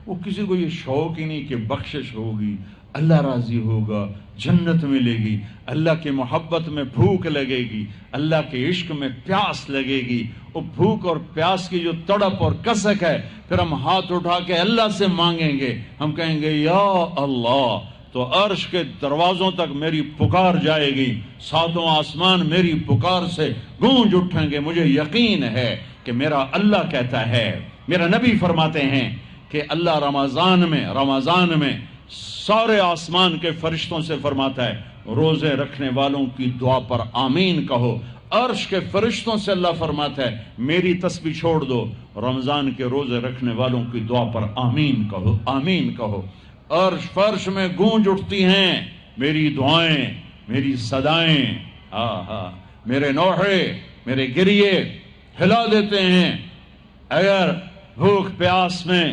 وہ کسی کو یہ شوق ہی نہیں کہ بخشش ہوگی، اللہ راضی ہوگا، جنت ملے گی، اللہ کی محبت میں بھوک لگے گی، اللہ کے عشق میں پیاس لگے گی۔ وہ بھوک اور پیاس کی جو تڑپ اور کسک ہے، پھر ہم ہاتھ اٹھا کے اللہ سے مانگیں گے، ہم کہیں گے یا اللہ، تو عرش کے دروازوں تک میری پکار جائے گی، ساتوں آسمان میری پکار سے گونج اٹھیں گے۔ مجھے یقین ہے کہ میرا اللہ کہتا ہے، میرا نبی فرماتے ہیں کہ اللہ رمضان میں سارے آسمان کے فرشتوں سے فرماتا ہے روزے رکھنے والوں کی دعا پر آمین کہو۔ عرش کے فرشتوں سے اللہ فرماتا ہے میری تسبیح چھوڑ دو، رمضان کے روزے رکھنے والوں کی دعا پر آمین کہو، آمین کہو۔ عرش فرش میں گونج اٹھتی ہیں میری دعائیں، میری صدائیں، میرے نوحے، میرے گریے ہلا دیتے ہیں۔ اگر بھوک پیاس میں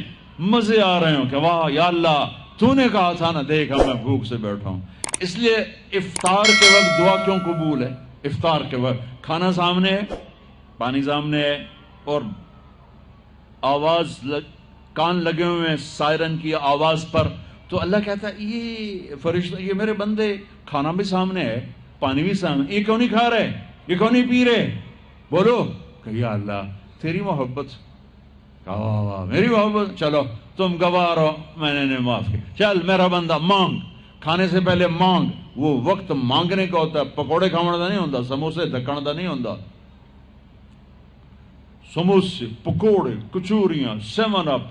مزے آ رہے ہوں کہ واہ یا اللہ تو نے کہا تھا نا، دیکھا میں بھوک سے بیٹھا ہوں۔ اس لیے افطار کے وقت دعا کیوں قبول ہے؟ افطار کے وقت کھانا سامنے ہے، پانی سامنے ہے، اور آواز کان لگے ہوئے ہیں سائرن کی آواز پر، تو اللہ کہتا ہے یہ فرشتہ، یہ میرے بندے، کھانا بھی سامنے ہے، پانی بھی سامنے، یہ کیوں نہیں کھا رہے، یہ کیوں نہیں پی رہے؟ بولو کہ یا اللہ تیری محبت، میری محبت، چلو تم گوار ہو، میں نے معاف کیا، چل میرا بندہ مانگ، کھانے سے پہلے مانگ۔ وہ وقت مانگنے کا ہوتا ہے، پکوڑے کھانے کا نہیں ہوتا، سموسے دکھانے کا نہیں ہوتا۔ سموسے، پکوڑے، کچوریاں، سیون اپ،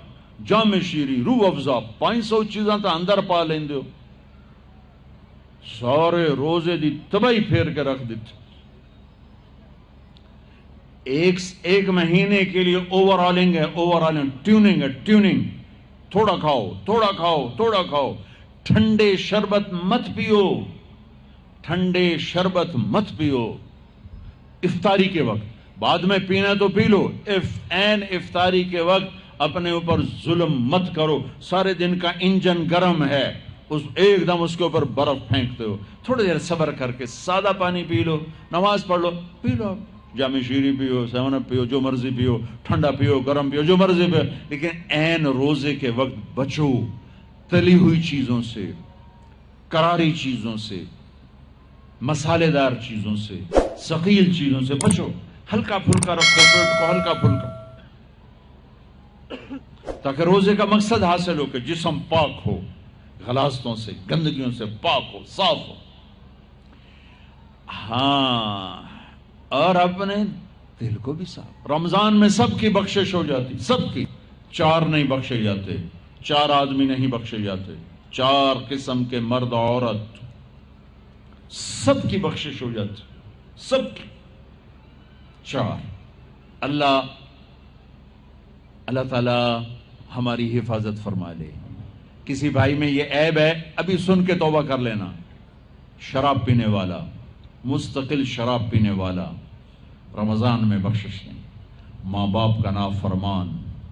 جام شیری، روح افزا، 500 چیزاں تو اندر پا لیندے ہو، سارے روزے دی تباہی پھیر کے رکھ دیتے۔ ایک مہینے کے لیے اوور آلنگ ہے، ٹیوننگ ہے، ٹیوننگ، تھوڑا کھاؤ، تھوڑا کھاؤ، تھوڑا کھاؤ، ٹھنڈے شربت مت پیو، ٹھنڈے شربت مت پیو افطاری کے وقت، بعد میں پینا تو پی لو، افطاری کے وقت اپنے اوپر ظلم مت کرو۔ سارے دن کا انجن گرم ہے، ایک دم اس کے اوپر برف پھینکتے ہو، تھوڑی دیر صبر کر کے سادہ پانی پی لو، نماز پڑھ لو، پی لو، جام شیری پیو، سیون اپ پیو، جو مرضی پیو، ٹھنڈا پیو، گرم پیو، جو مرضی پیو، لیکن روزے کے وقت بچو تلی ہوئی چیزوں سے، کراری چیزوں سے، مسالے دار چیزوں سے، ثقیل چیزوں سے بچو، ہلکا پھلکا رکھو پیٹ کو، ہلکا پھلکا، تاکہ روزے کا مقصد حاصل ہو کہ جسم پاک ہو، غلاظتوں سے، گندگیوں سے پاک ہو، صاف ہو۔ ہاں، اور اپنے دل کو بھی صاف۔ رمضان میں سب کی بخشش ہو جاتی، سب کی، 4 نہیں بخشے جاتے، 4 آدمی نہیں بخشے جاتے، 4 قسم کے مرد عورت، سب کی بخشش ہو جاتی، سب کی، 4۔ اللہ تعالی ہماری حفاظت فرما لے۔ کسی بھائی میں یہ عیب ہے، ابھی سن کے توبہ کر لینا، شراب پینے والا، مستقل شراب پینے والا، رمضان میں بخشش نہیں، ماں باپ کا نافرمان،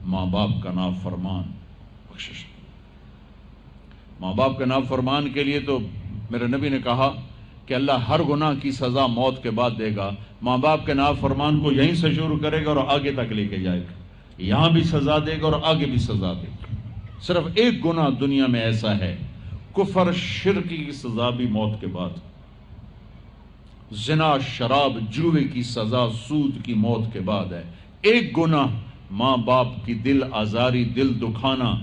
ماں باپ کا نافرمان، بخشش نہیں۔ ماں باپ کے نافرمان کے لیے تو میرے نبی نے کہا کہ اللہ ہر گناہ کی سزا موت کے بعد دے گا، ماں باپ کے نافرمان کو یہیں سے شروع کرے گا اور آگے تک لے کے جائے گا، یہاں بھی سزا دے گا اور آگے بھی سزا دے گا۔ صرف ایک گناہ دنیا میں ایسا ہے، کفر شرک کی سزا بھی موت کے بعد، زنا شراب جوے کی سزا سود کی موت کے بعد ہے۔ ایک گناہ ماں باپ کی دل آزاری، دل دکھانا،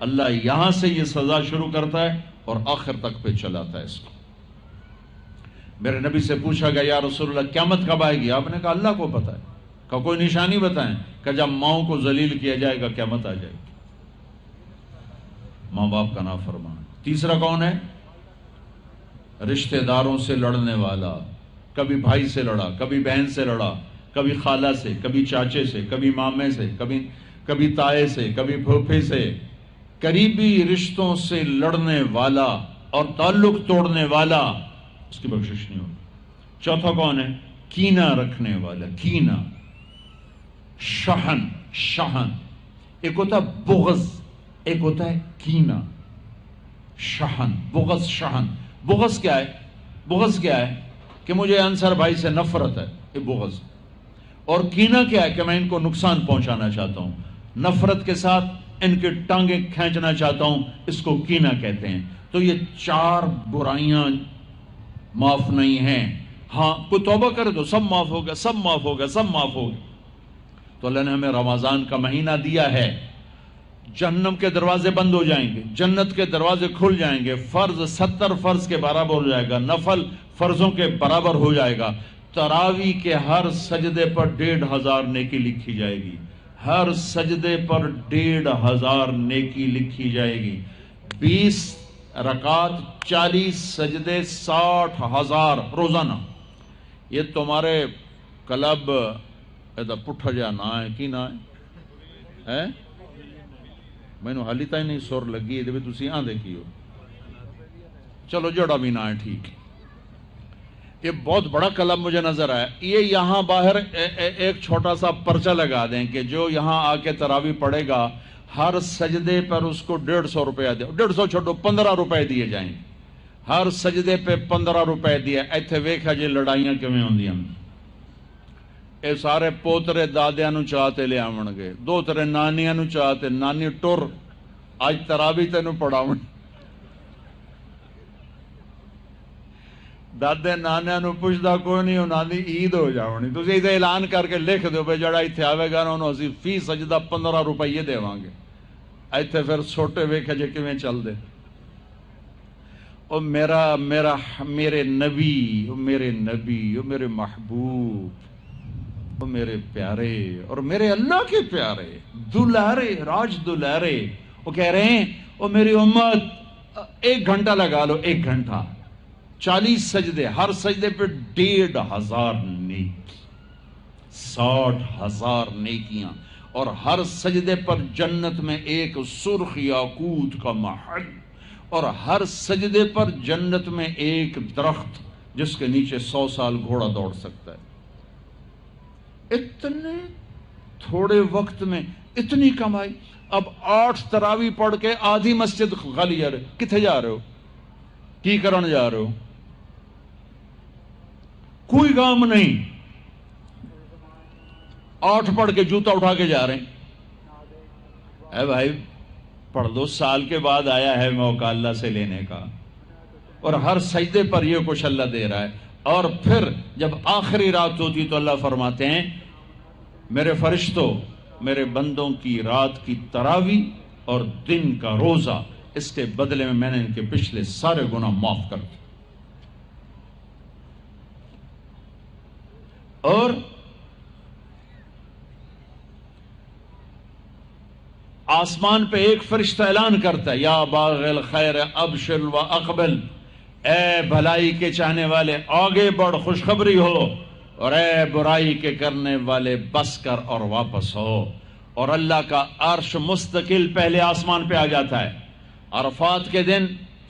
اللہ یہاں سے یہ سزا شروع کرتا ہے اور آخر تک پہ چلاتا ہے اس کو۔ میرے نبی سے پوچھا گیا یا رسول اللہ قیامت کب آئے گی؟ آپ نے کہا اللہ کو پتہ ہے۔ کہ کوئی نشانی بتائیں؟ کہ جب ماؤں کو ذلیل کیا جائے گا قیامت آ جائے گی۔ ماں باپ کا نافرمان۔ تیسرا کون ہے؟ رشتہ داروں سے لڑنے والا، کبھی بھائی سے لڑا، کبھی بہن سے لڑا، کبھی خالہ سے، کبھی چاچے سے، کبھی مامے سے، کبھی تائے سے، کبھی پھوپھے سے، قریبی رشتوں سے لڑنے والا اور تعلق توڑنے والا، اس کی بخشش نہیں ہوگی۔ چوتھا کون ہے؟ کینہ رکھنے والا، کینہ، شحن، ایک ہوتا ہے بغض، ایک ہوتا ہے کینہ، شحن، بغض، شحن۔ بغض کیا ہے؟ بغض کیا ہے؟ کہ مجھے انصر بھائی سے نفرت ہے، یہ بغض۔ اور کینہ کیا ہے؟ کہ میں ان کو نقصان پہنچانا چاہتا ہوں۔ نفرت کے ساتھ ان کی ٹانگیں کھینچنا چاہتا ہوں، اس کو کینہ کہتے ہیں۔ تو یہ 4 برائیاں معاف نہیں ہیں۔ ہاں کوئی توبہ کرے تو سب معاف ہوگا، سب معاف ہوگا، سب معاف ہوگا۔ تو اللہ نے ہمیں رمضان کا مہینہ دیا ہے، جہنم کے دروازے بند ہو جائیں گے، جنت کے دروازے کھل جائیں گے، فرض 70 فرض کے برابر ہو جائے گا، نفل فرضوں کے برابر ہو جائے گا، تراویح کے ہر سجدے پر 1500 نیکی لکھی جائے گی، ہر سجدے پر 1500 نیکی لکھی جائے گی، 20 رکعت 40 سجدے 60,000 روزانہ۔ یہ تمہارے کلب پٹھا جا نہ ہے کی نہ ہے، مینو حالی تھی نہیں سر لگی یہ تھی آدھے کی ہو، چلو جڑا بھی نہ ہے ٹھیک۔ یہ بہت بڑا کلب مجھے نظر آیا۔ یہ یہاں باہر ایک چھوٹا سا پرچہ لگا دیں کہ جو یہاں آ کے تراویح پڑھے گا ہر سجدے پر اس کو 150 روپیہ دے، 150 چھوڑو 15 روپے دیے جائیں گے، ہر سجدے پہ 15 روپے دیا۔ ایتھے ویکھا جی لڑائیاں کیویں ہوندیاں، اے سارے پوترے دادیاں نو چاہتے لے آون گے، دوترے نانیاں نو چاہتے، نانی ٹر اج تراویح تینوں پڑھاون، دادے نانیاں نو پوچھدا کوئی نہیں، انہاں دی عید ہو جاونی۔ تسی ایسے اعلان کر کے لکھ دیو بھئی جڑا ایتھے آوے گا نا انہوں اسی فی سجدہ 15 روپے دیواں گے۔ ایتھے پھر چھوٹے ویکھے جے کیویں چل دے۔ او میرے نبی، او میرے نبی، او میرے محبوب، او میرے پیارے اور میرے اللہ کے پیارے دلارے، راج دلارے، وہ کہہ رہے ہیں او میری امت 1 گھنٹہ لگا لو، 1 گھنٹہ 40 سجدے، ہر سجدے پہ 1500 نیکی، 60,000 نیکیاں، اور ہر سجدے پر جنت میں ایک سرخ یاقوت کا محل، اور ہر سجدے پر جنت میں ایک درخت جس کے نیچے 100 سال گھوڑا دوڑ سکتا ہے۔ اتنے تھوڑے وقت میں اتنی کمائی۔ اب 8 تراویح پڑھ کے آدھی مسجد خالی جا رہے، کتنے جا رہے ہو، کی کرن جا رہے ہو، کوئی کام نہیں، 8 پڑھ کے جوتا اٹھا کے جا رہے ہیں۔ اے بھائی پڑھ دو، سال کے بعد آیا ہے موقع اللہ سے لینے کا، اور ہر سجدے پر یہ کچھ اللہ دے رہا ہے۔ اور پھر جب آخری رات ہوتی تو اللہ فرماتے ہیں میرے فرشتوں، میرے بندوں کی رات کی تراویح اور دن کا روزہ، اس کے بدلے میں نے ان کے پچھلے سارے گناہ معاف کر دیے۔ اور آسمان پہ ایک فرشتہ اعلان کرتا ہے یا باغ الخیر ابشر و اقبل، اے بھلائی کے چاہنے والے آگے بڑھ خوشخبری ہو، اور اے برائی کے کرنے والے بس کر اور واپس ہو۔ اور اللہ کا عرش مستقل پہلے آسمان پہ آ جاتا ہے، عرفات کے دن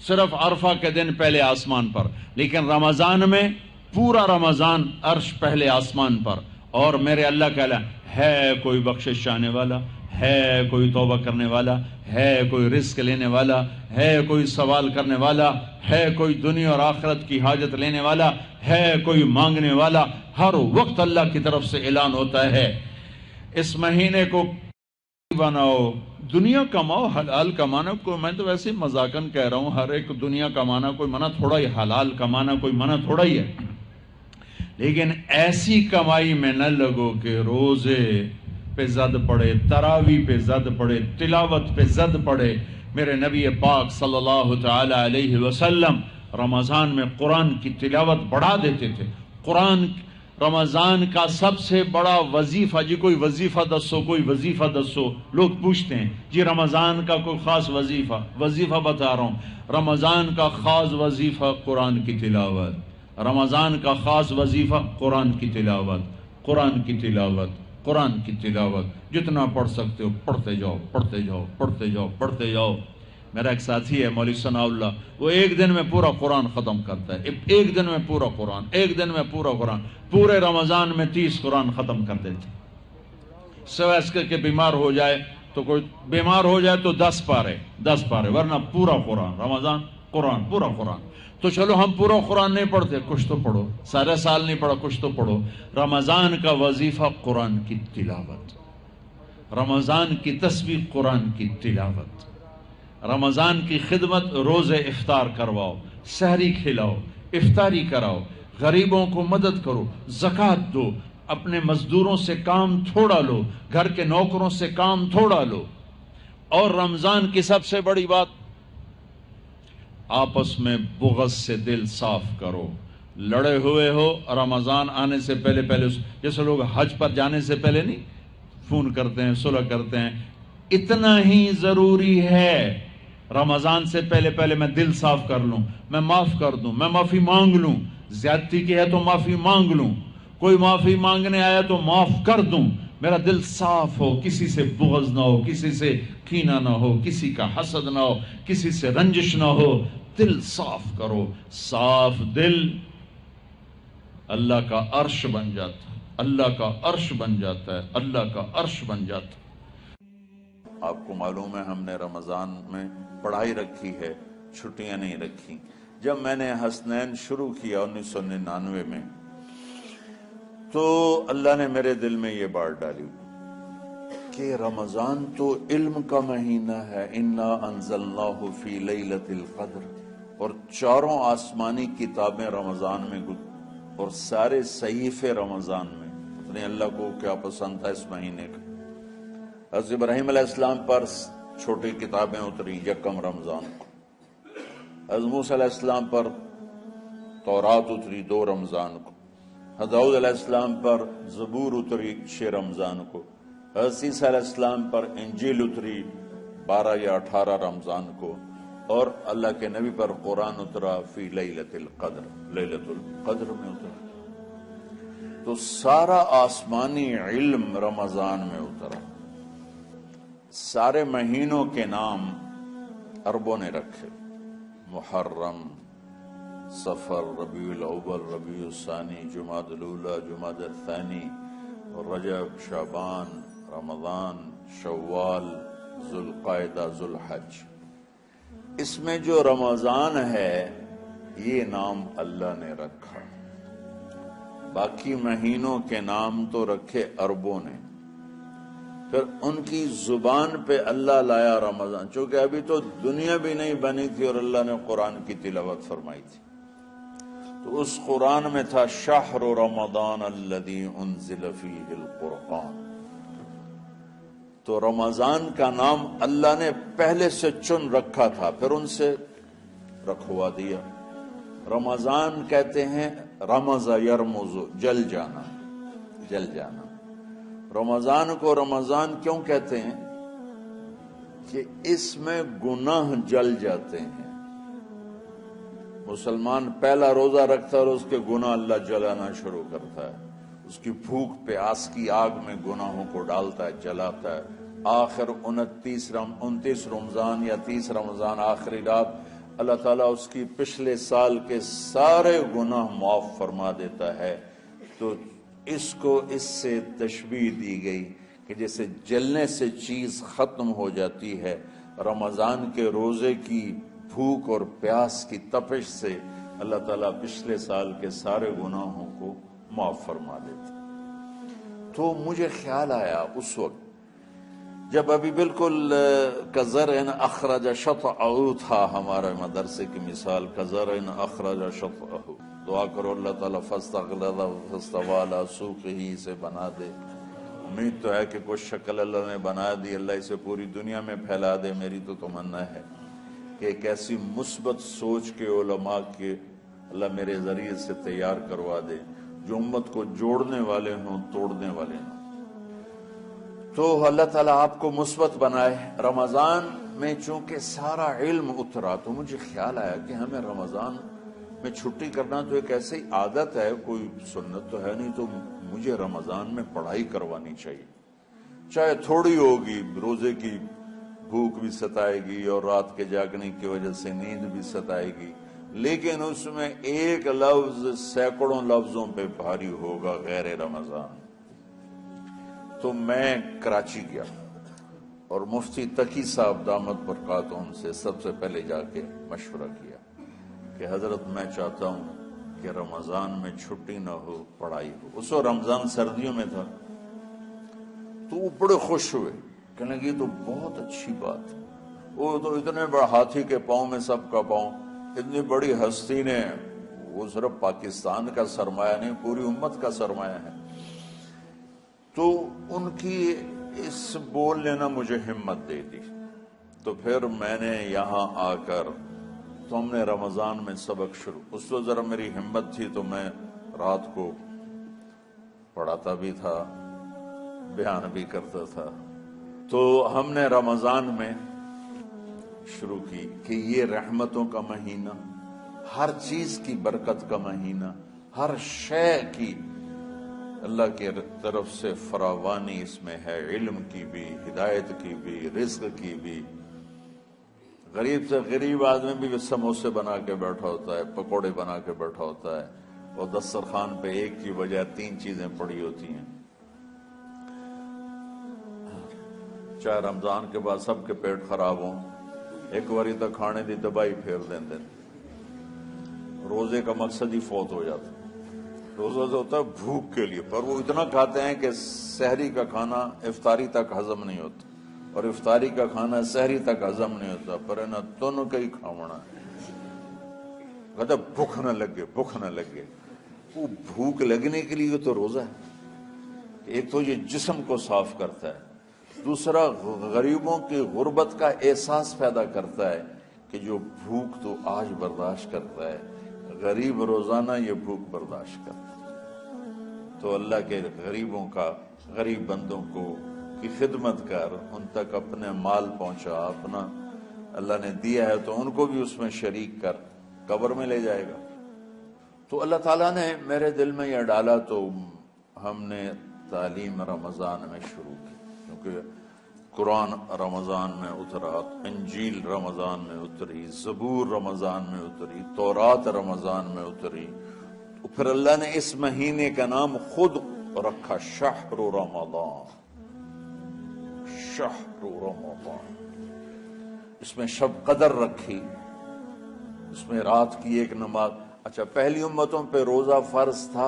صرف عرفہ کے دن پہلے آسمان پر، لیکن رمضان میں پورا رمضان عرش پہلے آسمان پر۔ اور میرے اللہ کا اعلان ہے، کوئی بخشش چاہنے والا ہے، کوئی توبہ کرنے والا ہے، کوئی رزق لینے والا ہے، کوئی سوال کرنے والا ہے، کوئی دنیا اور آخرت کی حاجت لینے والا ہے، کوئی مانگنے والا، ہر وقت اللہ کی طرف سے اعلان ہوتا ہے۔ اس مہینے کو بناؤ، دنیا کماؤ، حلال کمانا، کوئی میں تو ویسے مذاقن کہہ رہا ہوں، ہر ایک دنیا کمانا کوئی منع تھوڑا ہی، حلال کمانا کوئی منع تھوڑا ہی ہے، لیکن ایسی کمائی میں نہ لگو کہ روزے پہ زد پڑے، تراویح پہ زد پڑے، تلاوت پہ زد پڑے۔ میرے نبی پاک صلی اللہ تعالی علیہ وسلم رمضان میں قرآن کی تلاوت بڑھا دیتے تھے۔ قرآن رمضان کا سب سے بڑا وظیفہ، جی کوئی وظیفہ دسو، کوئی وظیفہ دسو، لوگ پوچھتے ہیں جی رمضان کا کوئی خاص وظیفہ بتا رہا ہوں۔ رمضان کا خاص وظیفہ قرآن کی تلاوت، رمضان کا خاص وظیفہ قرآن کی تلاوت، قرآن کی تلاوت، قرآن کی تلاوت، جتنا پڑھ سکتے ہو پڑھتے جاؤ، پڑھتے جاؤ، پڑھتے جاؤ، پڑھتے جاؤ۔ میرا ایک ساتھی ہے مولوی ثناء اللہ، وہ ایک دن میں پورا قرآن ختم کرتا ہے، ایک دن میں پورا قرآن، ایک دن میں پورا قرآن، پورے رمضان میں 30 قرآن ختم کر دیتے، سوائے اس کے بیمار ہو جائے تو کوئی بیمار ہو جائے تو 10 پارے، ورنہ پورا قرآن، رمضان قرآن، پورا قرآن۔ تو چلو ہم پورا قرآن نہیں پڑھتے، کچھ تو پڑھو، سارے سال نہیں پڑھا، کچھ تو پڑھو۔ رمضان کا وظیفہ قرآن کی تلاوت، رمضان کی تسبیح قرآن کی تلاوت، رمضان کی خدمت، روزے افطار کرواؤ، سحری کھلاؤ، افطاری کراؤ، غریبوں کو مدد کرو، زکوٰۃ دو، اپنے مزدوروں سے کام تھوڑا لو، گھر کے نوکروں سے کام تھوڑا لو۔ اور رمضان کی سب سے بڑی بات، آپس میں بغض سے دل صاف کرو۔ لڑے ہوئے ہو، رمضان آنے سے پہلے جیسے لوگ حج پر جانے سے پہلے نہیں فون کرتے ہیں، صلح کرتے ہیں، اتنا ہی ضروری ہے رمضان سے پہلے میں دل صاف کر لوں، میں معاف کر دوں، میں معافی مانگ لوں، زیادتی کی ہے تو معافی مانگ لوں، کوئی معافی مانگنے آیا تو معاف کر دوں، میرا دل صاف ہو، کسی سے بغض نہ ہو، کسی سے کینہ نہ ہو، کسی کا حسد نہ ہو، کسی سے رنجش نہ ہو، دل صاف کرو۔ صاف دل اللہ کا عرش بن جاتا ہے، اللہ کا عرش بن جاتا ہے، اللہ کا عرش بن جاتا ہے۔ آپ کو معلوم ہے ہم نے رمضان میں پڑھائی رکھی ہے، چھٹیاں نہیں رکھی۔ جب میں نے حسنین شروع کیا 1999 میں، تو اللہ نے میرے دل میں یہ بات ڈالی کہ رمضان تو علم کا مہینہ ہے، انا انزلناہ فی لیلۃ القدر، اور چاروں آسمانی کتابیں رمضان میں اور سارے صحیفے رمضان میں۔ اپنے اللہ کو کیا پسند تھا اس مہینے کا۔ حضرت ابراہیم علیہ السلام پر چھوٹی کتابیں اتری یکم رمضان کو، حضرت موسیٰ علیہ السلام پر تورات اتری 2 رمضان کو، حضرت داؤد علیہ السلام پر زبور اتری 6 رمضان کو، حضرت عیسیٰ علیہ السلام پر انجیل اتری 12 یا 18 رمضان کو، اور اللہ کے نبی پر قرآن اترا فی لیلۃ القدر، لیلۃ القدر میں اترا۔ تو سارا آسمانی علم رمضان میں اترا۔ سارے مہینوں کے نام عربوں نے رکھے، محرم، صفر، ربیع الاول، ربیع الثانی، جمادی الاولی، جمادی الثانی، رجب، شعبان، رمضان، شوال، ذوالقعدہ، ذوالحج۔ اس میں جو رمضان ہے یہ نام اللہ نے رکھا، باقی مہینوں کے نام تو رکھے عربوں نے۔ پھر ان کی زبان پہ اللہ لایا رمضان، چونکہ ابھی تو دنیا بھی نہیں بنی تھی اور اللہ نے قرآن کی تلاوت فرمائی تھی، تو اس قرآن میں تھا شہر رمضان الذی انزل فیہ القرآن۔ تو رمضان کا نام اللہ نے پہلے سے چن رکھا تھا، پھر ان سے رکھوا دیا۔ رمضان کہتے ہیں رمض یرمز، جل جانا، جل جانا۔ رمضان کو رمضان کیوں کہتے ہیں؟ کہ اس میں گناہ جل جاتے ہیں۔ مسلمان پہلا روزہ رکھتا ہے اور اس کے گناہ اللہ جلانا شروع کرتا ہے، اس کی بھوک پیاس کی آگ میں گناہوں کو ڈالتا ہے، جلاتا ہے۔ آخر 29 رمضان یا 30 رمضان آخری رات اللہ تعالیٰ اس کی پچھلے سال کے سارے گناہ معاف فرما دیتا ہے۔ تو اس کو اس سے تشبیہ دی گئی کہ جیسے جلنے سے چیز ختم ہو جاتی ہے، رمضان کے روزے کی بھوک اور پیاس کی تپش سے اللہ تعالیٰ پچھلے سال کے سارے گناہوں کو معاف فرما دیتا۔ تو مجھے خیال آیا اس وقت جب ابھی بالکل کزرع اخرج شطأہ تھا، ہمارے مدرسے کی مثال کزرع اخرج شطأہ، دعا کرو اللہ تعالیٰ فاستغلظ فاستوى علی سوقہ سے بنا دے۔ امید تو ہے کہ کچھ شکل اللہ نے بنا دی، اللہ اسے پوری دنیا میں پھیلا دے۔ میری تو تمنا ہے کہ ایک ایسی مثبت سوچ کے علماء کے اللہ میرے ذریعے سے تیار کروا دے جو امت کو جوڑنے والے ہوں، توڑنے والے ہوں۔ تو اللہ تعالیٰ آپ کو مثبت بنائے۔ رمضان میں چونکہ سارا علم اترا تو مجھے خیال آیا کہ ہمیں رمضان میں چھٹی کرنا تو ایک ایسی عادت ہے، کوئی سنت تو ہے نہیں، تو مجھے رمضان میں پڑھائی کروانی چاہیے، چاہے تھوڑی ہوگی، روزے کی بھوک بھی ستائے گی اور رات کے جاگنے کی وجہ سے نیند بھی ستائے گی، لیکن اس میں ایک لفظ سینکڑوں لفظوں پہ بھاری ہوگا، غیر رمضان۔ تو میں کراچی گیا اور مفتی تقی صاحب دامت برکاتہم سے سب سے پہلے جا کے مشورہ کیا کہ حضرت میں چاہتا ہوں کہ رمضان میں چھٹی نہ ہو، پڑھائی ہو۔ اس وقت رمضان سردیوں میں تھا، تو وہ بڑے خوش ہوئے، کہنے لگے یہ تو بہت اچھی بات ہے، وہ تو اتنے بڑے ہاتھی کے پاؤں میں سب کا پاؤں، اتنی بڑی ہستی نے، وہ صرف پاکستان کا سرمایہ نہیں پوری امت کا سرمایہ ہے۔ تو ان کی اس بولنے نے مجھے ہمت دے دی۔ تو پھر میں نے یہاں آ کر تو ہم نے رمضان میں سبق شروع، اس وقت ذرا میری ہمت تھی تو میں رات کو پڑھاتا بھی تھا، بیان بھی کرتا تھا۔ تو ہم نے رمضان میں شروع کی کہ یہ رحمتوں کا مہینہ، ہر چیز کی برکت کا مہینہ، ہر شے کی اللہ کی طرف سے فراوانی اس میں ہے، علم کی بھی، ہدایت کی بھی، رزق کی بھی۔ غریب سے غریب آدمی بھی سموسے بنا کے بیٹھا ہوتا ہے، پکوڑے بنا کے بیٹھا ہوتا ہے، اور دسترخوان پہ ایک کی بجائے 3 چیزیں پڑی ہوتی ہیں۔ چاہے رمضان کے بعد سب کے پیٹ خراب ہوں، ایک باری تو کھانے دی دبائی پھیر دیں، روزے کا مقصد ہی فوت ہو جاتا ہے۔ روزہ تو ہوتا ہے بھوک کے لیے، پر وہ اتنا کھاتے ہیں کہ سحری کا کھانا افطاری تک ہضم نہیں ہوتا، اور افطاری کا کھانا سحری تک ہضم نہیں ہوتا، پر نہ دونوں کا ہی کھاونا ہے۔ کہتا بھوک نہ لگے، بھوک نہ لگے۔ وہ بھوک لگنے کے لیے تو روزہ ہے۔ ایک تو یہ جسم کو صاف کرتا ہے، دوسرا غریبوں کی غربت کا احساس پیدا کرتا ہے کہ جو بھوک تو آج برداشت کرتا ہے، غریب روزانہ یہ بھوک برداشت کرتا ہے۔ تو اللہ کے غریبوں کا، غریب بندوں کو کی خدمت کر، ان تک اپنے مال پہنچا، اپنا اللہ نے دیا ہے تو ان کو بھی اس میں شریک کر، قبر میں لے جائے گا۔ تو اللہ تعالیٰ نے میرے دل میں یہ ڈالا، تو ہم نے تعلیم رمضان میں شروع کی، کیونکہ قرآن رمضان میں اترا، انجیل رمضان میں اتری، زبور رمضان میں اتری، تورات رمضان میں اتری۔ تو پھر اللہ نے اس مہینے کا نام خود رکھا شہر رمضان، شہر رمضان۔ اس میں شب قدر رکھی، اس میں رات کی ایک نماز۔ اچھا، پہلی امتوں پہ روزہ فرض تھا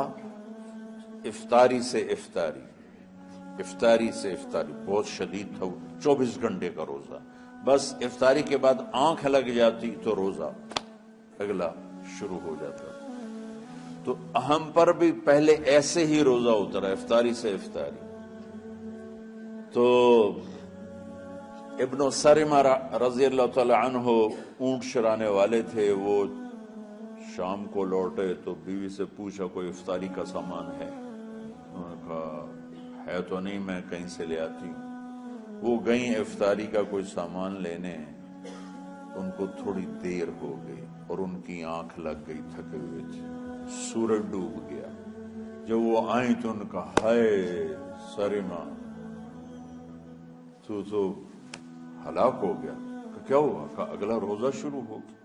افطاری سے افطاری، افطاری سے افطاری، بہت شدید تھا، 24 گھنٹے کا روزہ۔ بس افطاری کے بعد آنکھ لگ جاتی تو روزہ اگلا شروع ہو جاتا۔ تو ہم پر بھی پہلے ایسے ہی روزہ اترا، افطاری سے افطاری۔ تو ابن سرمہ رضی اللہ تعالی عنہ اونٹ چرانے والے تھے، وہ شام کو لوٹے تو بیوی سے پوچھا کوئی افطاری کا سامان ہے؟ انہوں نے کہا ہے تو نہیں، میں کہیں سے لے آتی ہوں۔ وہ گئیں افطاری کا کوئی سامان لینے، ان کو تھوڑی دیر ہو گئی اور ان کی آنکھ لگ گئی، تھکے ہوئے تھے، سورج ڈوب گیا۔ جب وہ آئیں تو ان کا ہائے سرمہ تو ہلاک ہو گیا۔ کیا ہوا؟ کہا اگلا روزہ شروع ہو گیا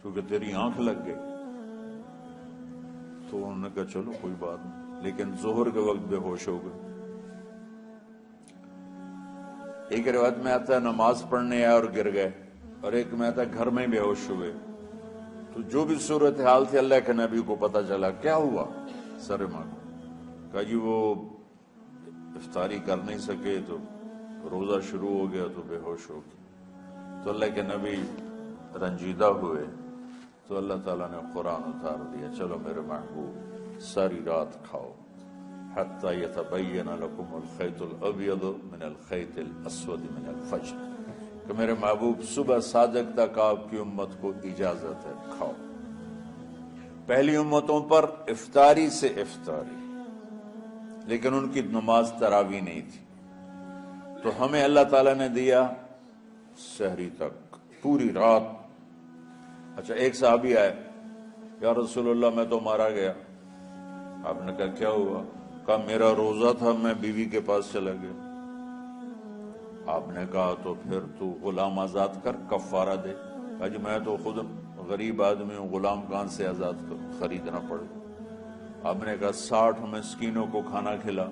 کیونکہ تیری آنکھ لگ گئی۔ تو انہوں نے کہا چلو کوئی بات نہیں، لیکن ظہر کے وقت بے ہوش ہو گئے۔ ایک روایت میں آتا ہے نماز پڑھنے آئے اور گر گئے، اور ایک میں آتا ہے گھر میں بے ہوش ہوئے۔ تو جو بھی صورتحال تھی اللہ کے نبی کو پتا چلا۔ کیا ہوا سرمہ کو؟ کہا جی وہ افطاری کر نہیں سکے تو روزہ شروع ہو گیا تو بے ہوش ہو گیا۔ تو اللہ کے نبی رنجیدہ ہوئے، تو اللہ تعالیٰ نے قرآن اتار دیا، چلو میرے محبوب ساری رات کھاؤ، حتی یتبین لکم الخیط الابیض من الخیط الاسود من الفجر، کہ میرے محبوب صبح صادق تک آپ کی امت کو اجازت ہے، کھاؤ۔ پہلی امتوں پر افطاری سے افطاری، لیکن ان کی نماز تراویح نہیں تھی۔ تو ہمیں اللہ تعالیٰ نے دیا سحری تک، پوری رات۔ اچھا، ایک صحابی آئے، یا رسول اللہ میں تو مارا گیا۔ آپ نے کہا کیا ہوا؟ کہا میرا روزہ تھا، میں بیوی کے پاس چلا گیا۔ آپ نے کہا تو پھر تو غلام آزاد کر، کفارہ دے۔ کہا جی میں تو خود غریب آدمی ہوں، غلام کہاں سے آزاد خریدنا پڑے۔ آپ نے کہا 60 مسکینوں کو کھانا کھلا۔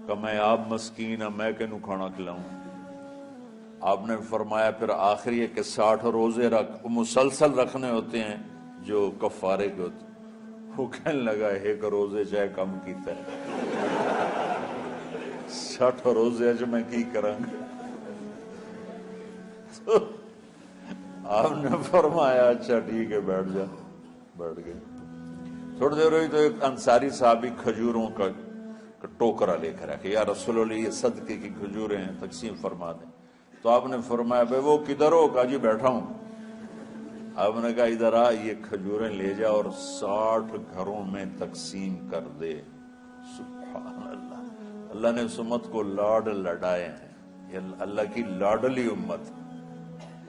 کہ میں آپ مسکین ہوں، میں کنوں کھانا کھلاؤں؟ آپ نے فرمایا پھر آخری ہے کہ 60 روزے رکھ، وہ مسلسل رکھنے ہوتے ہیں جو کفارے کے ہوتے ہیں۔ وہ کہنے لگا ایک روزے چاہے کم کیتا ہے۔ 60 روزے اج میں کی کروں گا. تو آپ نے فرمایا اچھا ٹھیک ہے بیٹھ جا. بیٹھ گئے. تھوڑی دیر ہوئی تو ایک انصاری صحابی کھجوروں کا ٹوکرا لے کر آ کہ یا رسول اللہ یہ صدقے کی کھجوریں ہیں تقسیم فرما دیں. تو آپ نے فرمایا بھائی وہ کدھر ہو؟ کہا جی بیٹھا ہوں. آپ نے کہا ادھر آ یہ کھجوریں لے جا اور 60 گھروں میں تقسیم کر دے. سبحان اللہ. اللہ نے اس امت کو لاڈ لڈائے ہیں. یہ اللہ کی لاڈلی امت.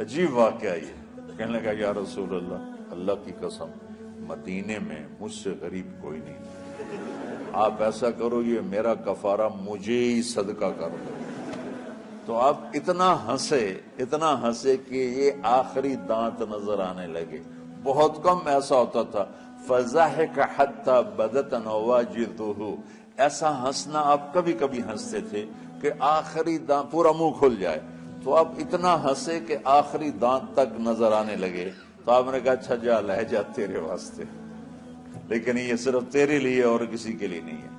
عجیب واقعہ یہ. کہنے لگا یا رسول اللہ اللہ کی قسم مدینے میں مجھ سے غریب کوئی نہیں. آپ ایسا کرو یہ میرا کفارہ مجھے ہی صدقہ کر دو. تو آپ اتنا ہنسے کہ یہ آخری دانت نظر آنے لگے. بہت کم ایسا ہوتا تھا. فضحك حتى بدت نواجذه. ایسا ہنسنا آپ کبھی کبھی ہنستے تھے کہ آخری دانت پورا منہ کھل جائے. تو آپ اتنا ہنسے کہ آخری دانت تک نظر آنے لگے. تو آپ نے کہا اچھا جا لے جا تیرے واسطے، لیکن یہ صرف تیرے لیے اور کسی کے لیے نہیں ہے.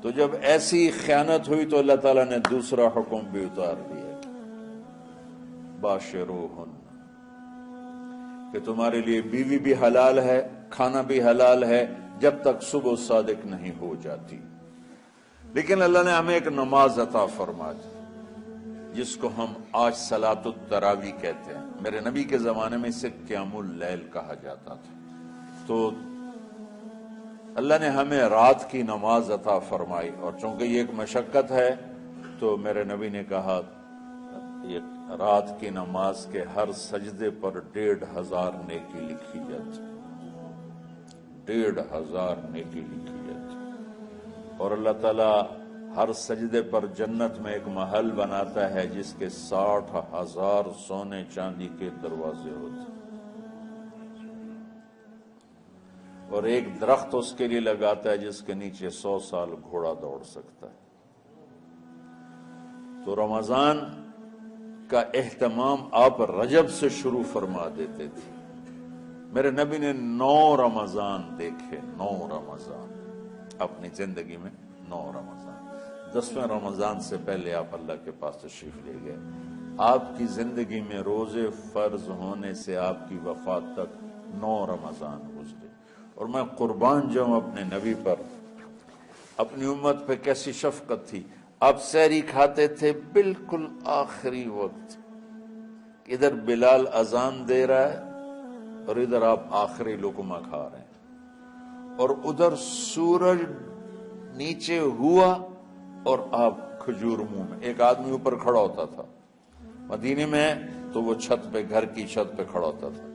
تو جب ایسی خیانت ہوئی تو اللہ تعالیٰ نے دوسرا حکم بھی اتار دیا، باشروہن، کہ تمہارے لیے بیوی بھی حلال ہے، کھانا بھی حلال ہے جب تک صبح صادق نہیں ہو جاتی. لیکن اللہ نے ہمیں ایک نماز عطا فرما دی جس کو ہم آج صلاۃ التراویح کہتے ہیں. میرے نبی کے زمانے میں اسے قیام اللیل کہا جاتا تھا. تو اللہ نے ہمیں رات کی نماز عطا فرمائی، اور چونکہ یہ ایک مشقت ہے تو میرے نبی نے کہا یہ رات کی نماز کے ہر سجدے پر 1500 نیکی لکھی جاتی. 1500 نیکی لکھی جاتی. اور اللہ تعالیٰ ہر سجدے پر جنت میں ایک محل بناتا ہے جس کے 60,000 سونے چاندی کے دروازے ہوتے ہیں، اور ایک درخت اس کے لیے لگاتا ہے جس کے نیچے 100 سال گھوڑا دوڑ سکتا ہے. تو رمضان کا اہتمام آپ رجب سے شروع فرما دیتے تھے. میرے نبی نے 9 رمضان دیکھے. 9 رمضان اپنی زندگی میں. 9 رمضان. 10ویں رمضان سے پہلے آپ اللہ کے پاس تشریف لے گئے. آپ کی زندگی میں روزے فرض ہونے سے آپ کی وفات تک 9 رمضان گزرے. اور میں قربان جاؤں اپنے نبی پر. اپنی امت پہ کیسی شفقت تھی. آپ سحری کھاتے تھے بالکل آخری وقت. ادھر بلال اذان دے رہا ہے اور ادھر آپ آخری لقمہ کھا رہے ہیں، اور ادھر سورج نیچے ہوا اور آپ کھجور منہ میں. ایک آدمی اوپر کھڑا ہوتا تھا مدینے میں تو وہ چھت پہ، گھر کی چھت پہ کھڑا ہوتا تھا.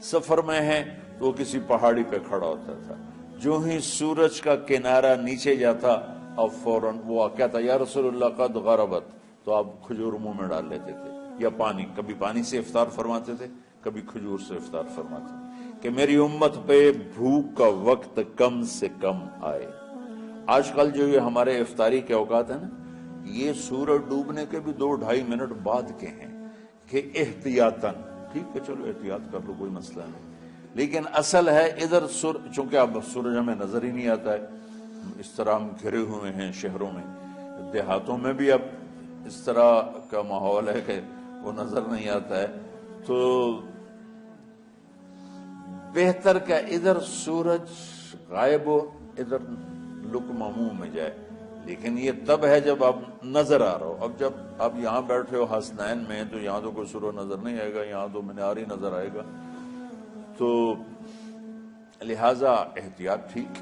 سفر میں ہے تو وہ کسی پہاڑی پہ کھڑا ہوتا تھا. جو ہی سورج کا کنارہ نیچے جاتا اب فوراً وہ کہتا یا رسول اللہ قد غربت. تو آپ کھجور منہ میں ڈال لیتے تھے یا پانی. کبھی پانی سے افطار فرماتے تھے، کبھی کھجور سے افطار فرماتے تھے کہ میری امت پہ بھوک کا وقت کم سے کم آئے. آج کل جو یہ ہمارے افطاری کے اوقات ہیں نا، یہ سورج ڈوبنے کے بھی 2-2.5 منٹ بعد کے ہیں کہ احتیاطاً. ٹھیک ہے چلو احتیاط کر لو، کوئی مسئلہ نہیں. لیکن اصل ہے ادھر چونکہ اب سورج ہمیں نظر ہی نہیں آتا ہے. اس طرح ہم گھرے ہوئے ہیں شہروں میں. دیہاتوں میں بھی اب اس طرح کا ماحول ہے کہ وہ نظر نہیں آتا ہے. تو بہتر کہ ادھر سورج غائب ہو، ادھر لقمہ منہ میں جائے. لیکن یہ تب ہے جب آپ نظر آ رہا ہو. اب جب آپ یہاں بیٹھے ہو حسنین میں تو یہاں تو کوئی سورج نظر نہیں آئے گا، یہاں تو مینار ہی نظر آئے گا. تو لہذا احتیاط ٹھیک.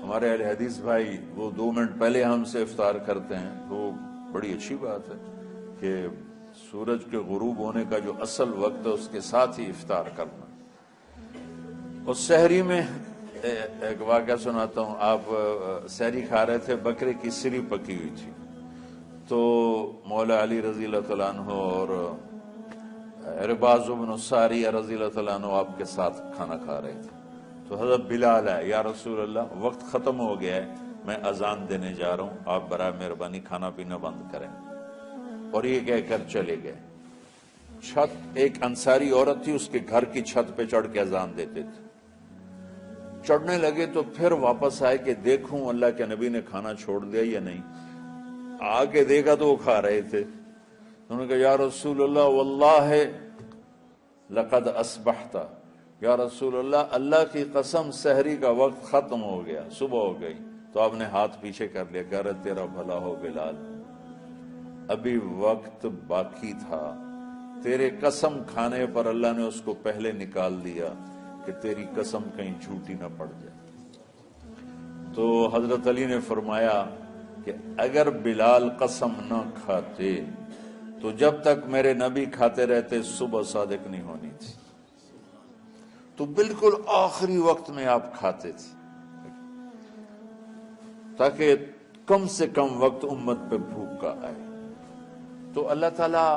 ہمارے اہل حدیث بھائی وہ 2 منٹ پہلے ہم سے افطار کرتے ہیں، تو بڑی اچھی بات ہے کہ سورج کے غروب ہونے کا جو اصل وقت ہے اس کے ساتھ ہی افطار کرنا. اور سحری میں ایک واقعہ سناتا ہوں. آپ سحری کھا رہے تھے، بکرے کی سری پکی ہوئی تھی. تو مولا علی رضی اللہ تعالیٰ عنہ اور عرباض بن ساریہ رضی اللہ تعالیٰ عنہ آپ کے ساتھ کھانا کھا رہے تھے. تو حضرت بلال ہے، یا رسول اللہ وقت ختم ہو گیا ہے، میں اذان دینے جا رہا ہوں، آپ برائے مہربانی کھانا پینا بند کریں. اور یہ کہہ کر چلے گئے. چھت ایک انصاری عورت تھی، اس کے گھر کی چھت پہ چڑھ کے اذان دیتے تھے. چڑھنے لگے تو پھر واپس آئے کہ دیکھوں اللہ کے نبی نے کھانا چھوڑ دیا یا نہیں. آ کے دیکھا تو وہ کھا رہے تھے. انہوں نے کہا یا رسول اللہ واللہ لقد اصبحت، یا رسول اللہ اللہ کی قسم سحری کا وقت ختم ہو گیا، صبح ہو گئی. تو آپ نے ہاتھ پیچھے کر لیا، کہہ رہے تیرا بھلا ہو بلال، ابھی وقت باقی تھا، تیرے قسم کھانے پر اللہ نے اس کو پہلے نکال دیا کہ تیری قسم کہیں جھوٹی نہ پڑ جائے. تو حضرت علی نے فرمایا کہ اگر بلال قسم نہ کھاتے تو جب تک میرے نبی کھاتے رہتے صبح صادق نہیں ہونی تھی. تو بالکل آخری وقت میں آپ کھاتے تھے تاکہ کم سے کم وقت امت پہ بھوک کا آئے. تو اللہ تعالیٰ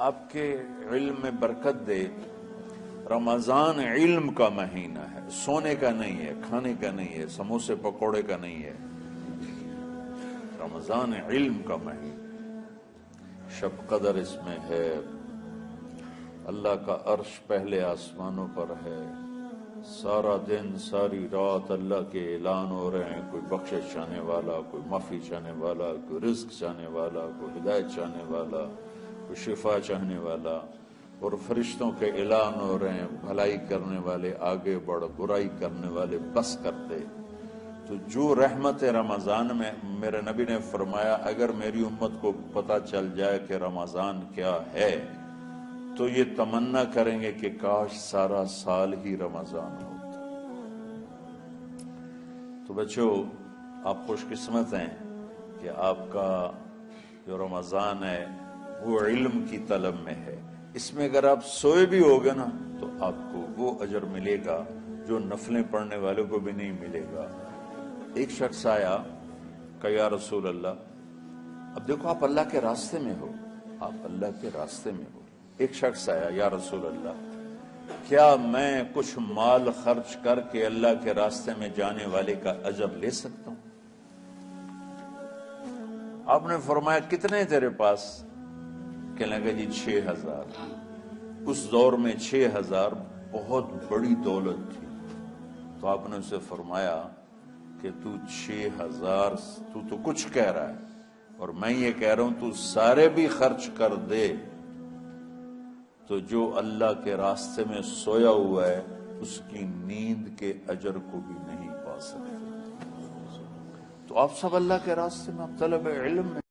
آپ کے علم میں برکت دے. رمضان علم کا مہینہ ہے، سونے کا نہیں ہے، کھانے کا نہیں ہے، سموسے پکوڑے کا نہیں ہے. رمضان علم کا مہینہ، شب قدر اس میں ہے، اللہ کا عرش پہلے آسمانوں پر ہے، سارا دن ساری رات اللہ کے اعلان ہو رہے ہیں، کوئی بخشش چاہنے والا، کوئی معافی چاہنے والا، کوئی رزق چاہنے والا، کوئی ہدایت چاہنے والا، کوئی شفا چاہنے والا، اور فرشتوں کے اعلان ہو رہے ہیں، بھلائی کرنے والے آگے بڑھ، برائی کرنے والے بس کرتے. تو جو رحمت رمضان میں، میرے نبی نے فرمایا اگر میری امت کو پتہ چل جائے کہ رمضان کیا ہے تو یہ تمنا کریں گے کہ کاش سارا سال ہی رمضان ہوتا. تو بچوں، آپ خوش قسمت ہیں کہ آپ کا جو رمضان ہے وہ علم کی طلب میں ہے. اس میں اگر آپ سوئے بھی ہوگے نا تو آپ کو وہ اجر ملے گا جو نفلیں پڑھنے والوں کو بھی نہیں ملے گا. ایک شخص آیا کہ یا رسول اللہ، اب دیکھو آپ اللہ کے راستے میں ہو، آپ اللہ کے راستے میں ہو. ایک شخص آیا، یا رسول اللہ کیا میں کچھ مال خرچ کر کے اللہ کے راستے میں جانے والے کا اجر لے سکتا ہوں؟ آپ نے فرمایا کتنے تیرے پاس؟ کہنے لگا جی 6000. اس دور میں 6000 بہت بڑی دولت تھی. تو آپ نے اسے فرمایا کہ تو 6000 تو کچھ کہہ رہا ہے اور میں یہ کہہ رہا ہوں تو سارے بھی خرچ کر دے تو جو اللہ کے راستے میں سویا ہوا ہے اس کی نیند کے اجر کو بھی نہیں پا سکتے. تو آپ سب اللہ کے راستے میں، آپ طلب علم میں